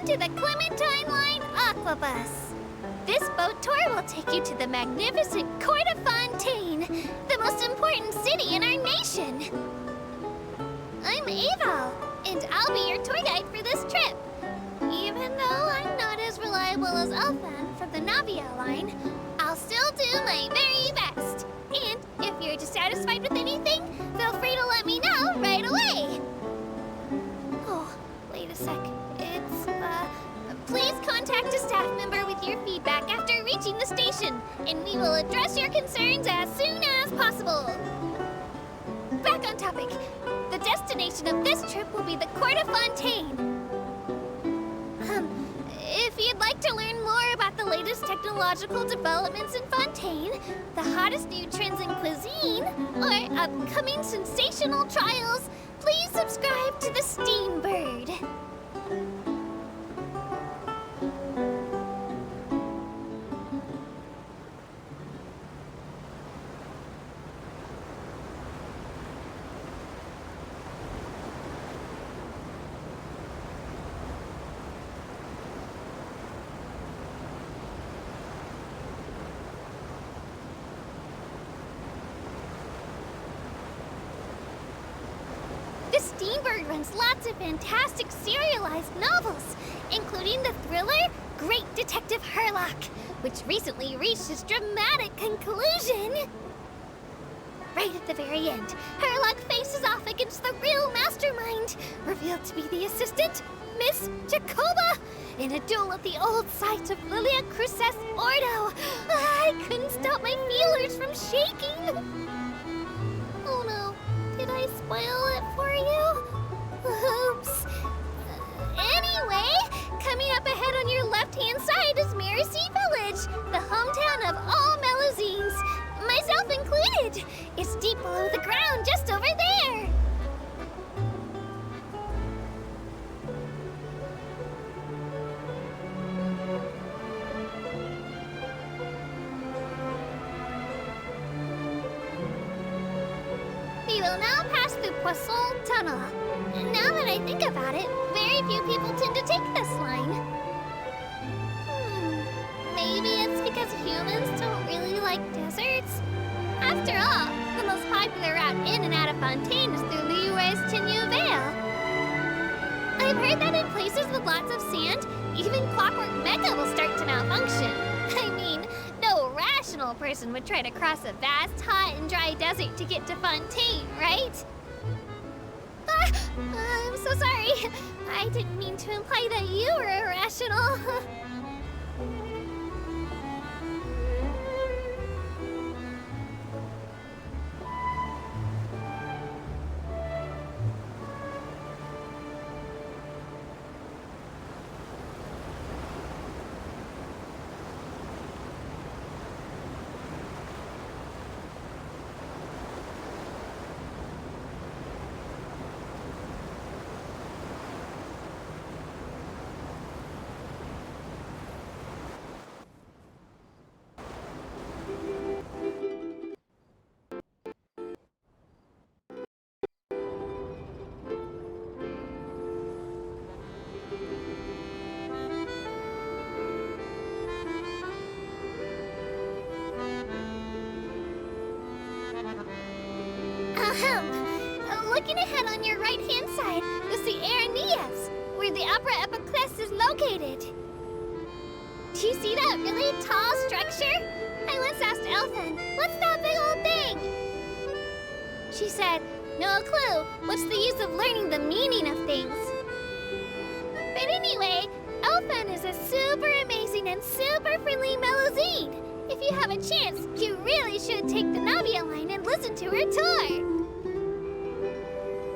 Welcome to the Clementine Line Aquabus. This boat tour will take you to the magnificent Court of Fontaine, the most important city in our nation. I'm Ava, and I'll be your tour guide for this trip. Even though I'm not as reliable as Elfan from the Navia line, I'll still do my very best. And if you're dissatisfied with anything, feel free to let me know right away. Oh, wait a sec. Please contact a staff member with your feedback after reaching the station, and we will address your concerns as soon as possible. Back on topic. The destination of this trip will be the Court of Fontaine. If you'd like to learn more about the latest technological developments in Fontaine, the hottest new trends in cuisine, or upcoming sensational trials, please subscribe to the Steambird. The Steambird runs lots of fantastic serialized novels, including the thriller Great Detective Herlock, which recently reached its dramatic conclusion. Right at the very end, Herlock faces off against the real mastermind, revealed to be the assistant, Miss Jacoba, in a duel at the old site of Lilia Cruces Ordo. I couldn't stop my feelers from shaking. Oh no. Did I spoil it for you? Oops. Anyway, coming up ahead on your left-hand side is Mercy Village, the hometown of all Melusines, myself included. It's deep below the ground, just over there. We will now pass through Poisson Tunnel. Now that I think about it, very few people tend to take this line. Maybe it's because humans don't really like deserts? After all, the most popular route in and out of Fontaine is through Liyue's Tenue Vale. I've heard that in places with lots of sand, even Clockwork Mecca will start to malfunction. I mean, no rational person would try to cross a vast, hot, and dry desert to get to Fontaine, right? I'm so sorry. I didn't mean to imply that you were irrational. Looking ahead on your right-hand side is the Aranillas, where the Opera Epiclese is located. Do you see that really tall structure? I once asked Elfan, what's that big old thing? She said, no clue. What's the use of learning the meaning of things? But anyway, Elfan is a super amazing and super friendly Melusine. If you have a chance, you really should take the Navia line and listen to her tour.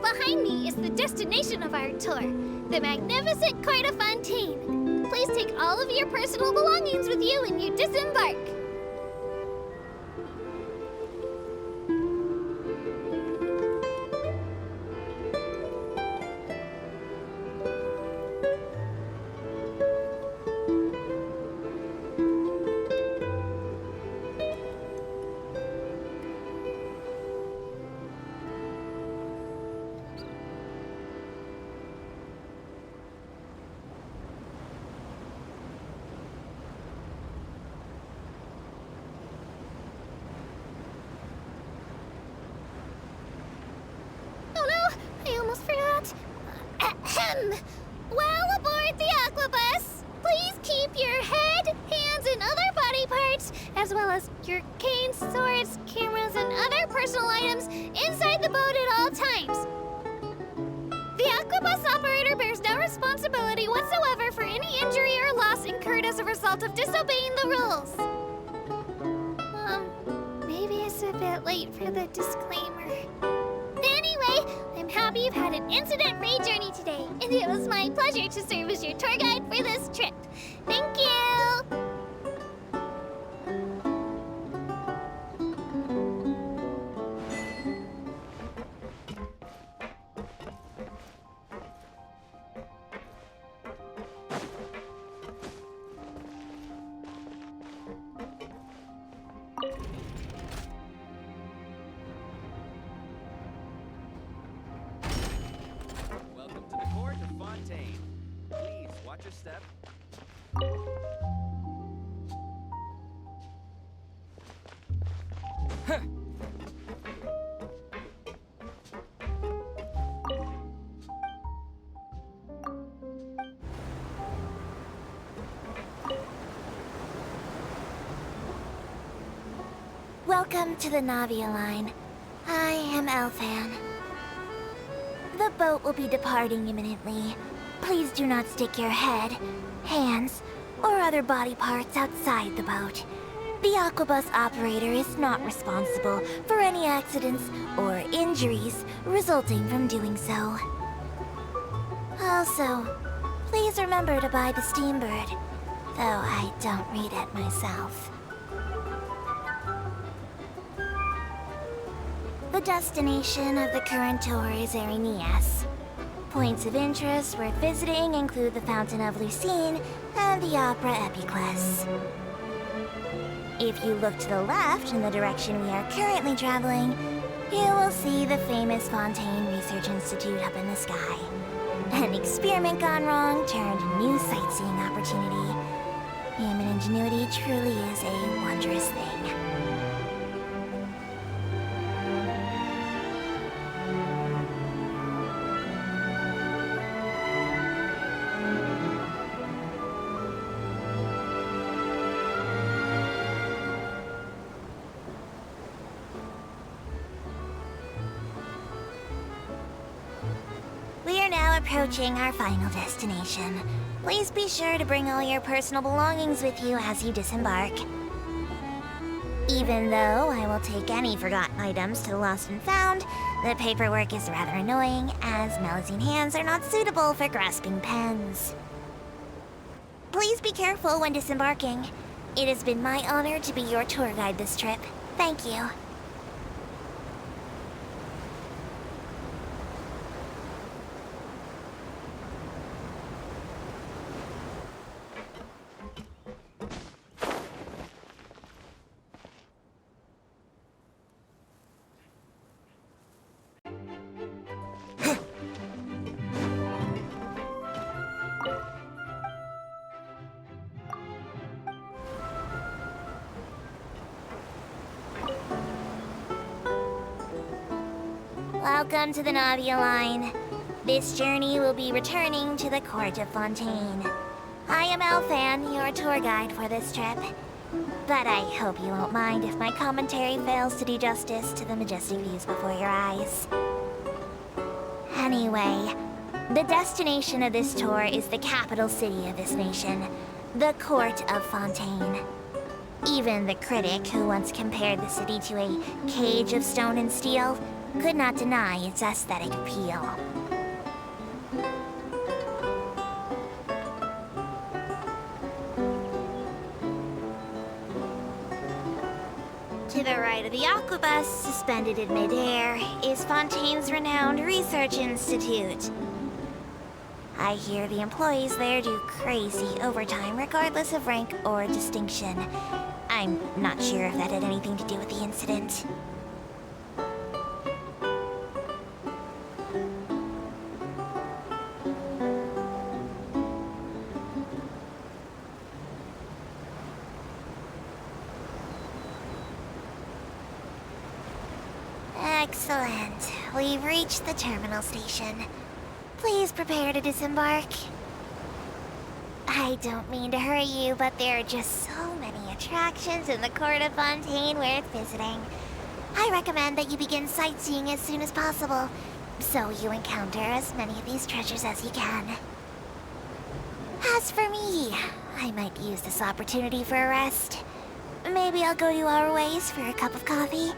Behind me is the destination of our tour, the magnificent Court of Fontaine. Please take all of your personal belongings with you when you disembark. Well, aboard the aquabus, please keep your head, hands, and other body parts, as well as your canes, swords, cameras, and other personal items inside the boat at all times. The aquabus operator bears no responsibility whatsoever for any injury or loss incurred as a result of disobeying the rules. Maybe it's a bit late for the disclaimer. Anyway, I'm happy you've had an incident-free journey today, and it was my pleasure to serve as your tour guide for this trip. Thank you! Welcome to the court of Fontaine. Please watch your step. Welcome to the Navia line. I am Elfan. The boat will be departing imminently. Please do not stick your head, hands, or other body parts outside the boat. The aquabus operator is not responsible for any accidents or injuries resulting from doing so. Also, please remember to buy the Steambird, though I don't read it myself. The destination of the current tour is Arenias. Points of interest worth visiting include the Fountain of Lucine and the Opera Epiclese. If you look to the left in the direction we are currently traveling, you will see the famous Fontaine Research Institute up in the sky. An experiment gone wrong turned new sightseeing opportunity. Human ingenuity truly is a wondrous thing. We are now approaching our final destination. Please be sure to bring all your personal belongings with you as you disembark. Even though I will take any forgotten items to the lost and found, the paperwork is rather annoying, as Melusine hands are not suitable for grasping pens. Please be careful when disembarking. It has been my honor to be your tour guide this trip. Thank you. Welcome to the Navia line. This journey will be returning to the court of Fontaine. I am Elfan, your tour guide for this trip. But I hope you won't mind if my commentary fails to do justice to the majestic views before your eyes. Anyway, the destination of this tour is the capital city of this nation, the court of Fontaine. Even the critic who once compared the city to a cage of stone and steel could not deny its aesthetic appeal. To the right of the aquabus, suspended in midair, is Fontaine's renowned research institute. I hear the employees there do crazy overtime regardless of rank or distinction. I'm not sure if that had anything to do with the incident. Excellent. We've reached the terminal station. Please prepare to disembark. I don't mean to hurry you, but there are just so many attractions in the Court of Fontaine worth visiting. I recommend that you begin sightseeing as soon as possible, so you encounter as many of these treasures as you can. As for me, I might use this opportunity for a rest. Maybe I'll go to our ways for a cup of coffee.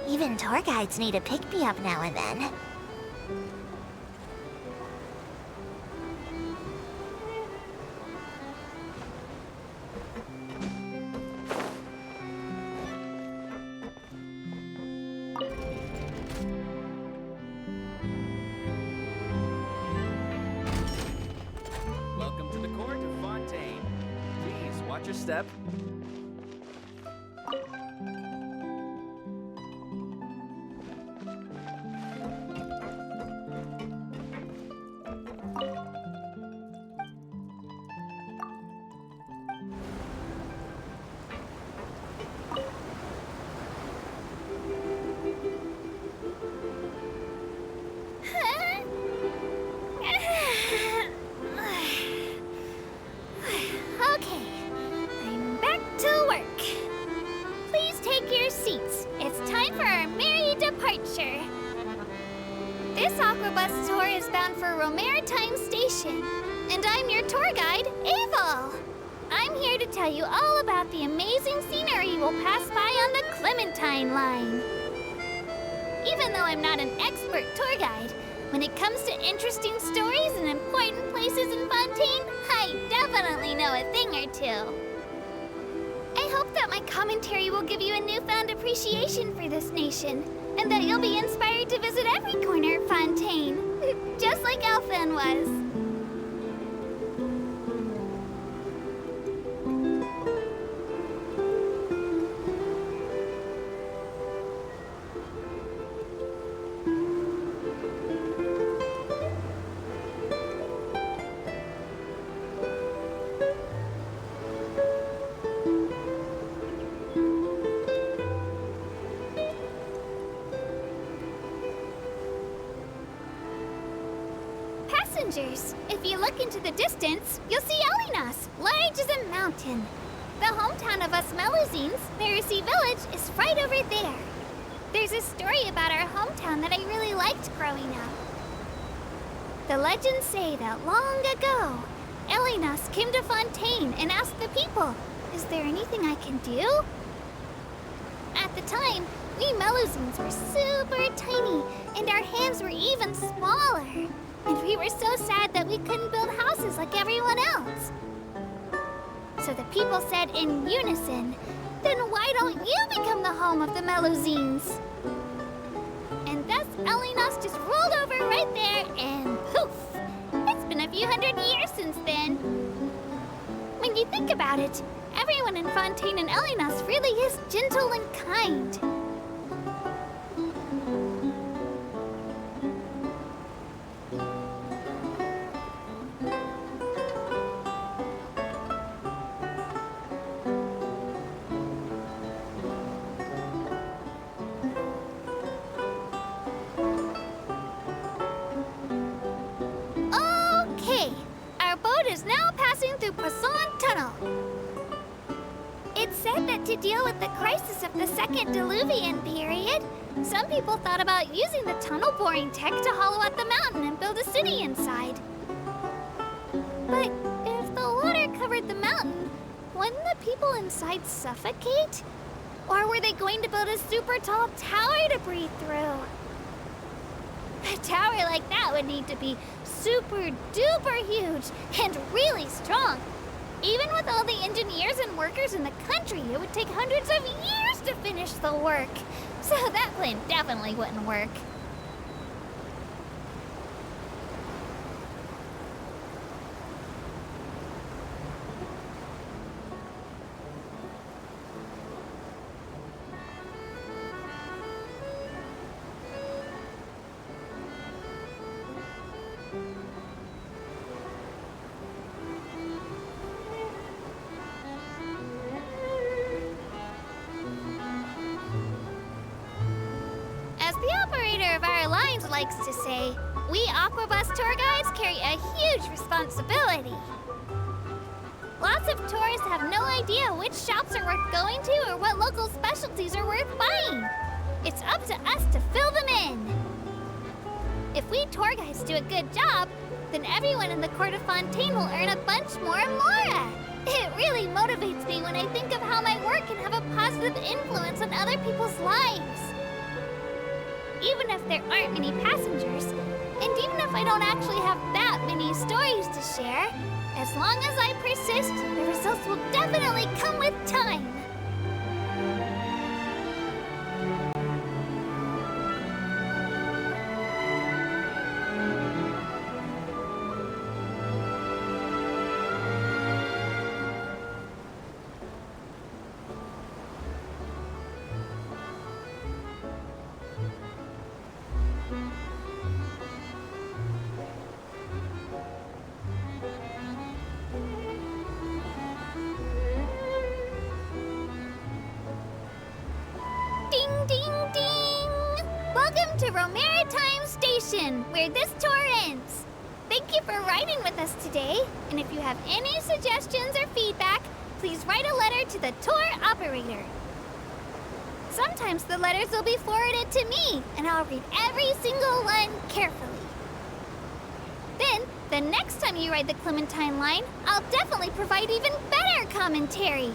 Even tour guides need a pick-me-up now and then. Welcome to the court of Fontaine. Please watch your step. Okay, I'm back to work. Please take your seats. It's time for our merry departure. This aquabus tour is bound for Romaritime Station, and I'm your tour guide, Aval. I'm here to tell you all about the amazing scenery we'll pass by on the Clementine line. Even though I'm not an expert tour guide, when it comes to interesting stories and important places in Fontaine, I definitely know a thing or two. I hope that my commentary will give you a newfound appreciation for this nation, and that you'll be inspired to visit every corner of Fontaine, just like Elfan was. Passengers, if you look into the distance, you'll see Elinas, large as a mountain. The hometown of us Melusines, Mercy Village, is right over there. There's a story about our hometown that I really liked growing up. The legends say that long ago, Elinas came to Fontaine and asked the people, "Is there anything I can do?" At the time, we Melusines were super tiny, and our hands were even smaller. And we were so sad that we couldn't build houses like everyone else. So the people said in unison, "Then why don't you become the home of the Melusines?" And thus Elinas just rolled over right there and poof! It's been a few hundred years since then. When you think about it, everyone in Fontaine and Elinas really is gentle and kind. Is now passing through Poisson Tunnel. It's said that to deal with the crisis of the Second Diluvian period, some people thought about using the tunnel boring tech to hollow out the mountain and build a city inside. But if the water covered the mountain, wouldn't the people inside suffocate? Or were they going to build a super tall tower to breathe through? A tower like that would need to be super duper huge and really strong. Even with all the engineers and workers in the country, it would take hundreds of years to finish the work. So that plan definitely wouldn't work. Of our lines would likes to say, we aquabus tour guides carry a huge responsibility. Lots of tourists have no idea which shops are worth going to or what local specialties are worth buying. It's up to us to fill them in. If we tour guides do a good job, then everyone in the Court of Fontaine will earn a bunch more mora. It really motivates me when I think of how my work can have a positive influence on other people's lives. Even if there aren't many passengers, and even if I don't actually have that many stories to share, as long as I persist, the results will definitely come with time. Ding, ding, ding! Welcome to Romaritime Station, where this tour ends. Thank you for riding with us today, and if you have any suggestions or feedback, please write a letter to the tour operator. Sometimes the letters will be forwarded to me, and I'll read every single one carefully. Then, the next time you ride the Clementine line, I'll definitely provide even better commentary.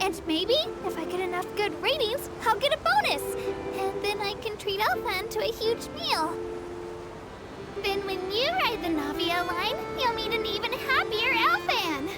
And maybe, if I get enough good ratings, I'll get a bonus. And then I can treat Elfan to a huge meal. Then when you ride the Navia line, you'll meet an even happier Elfan.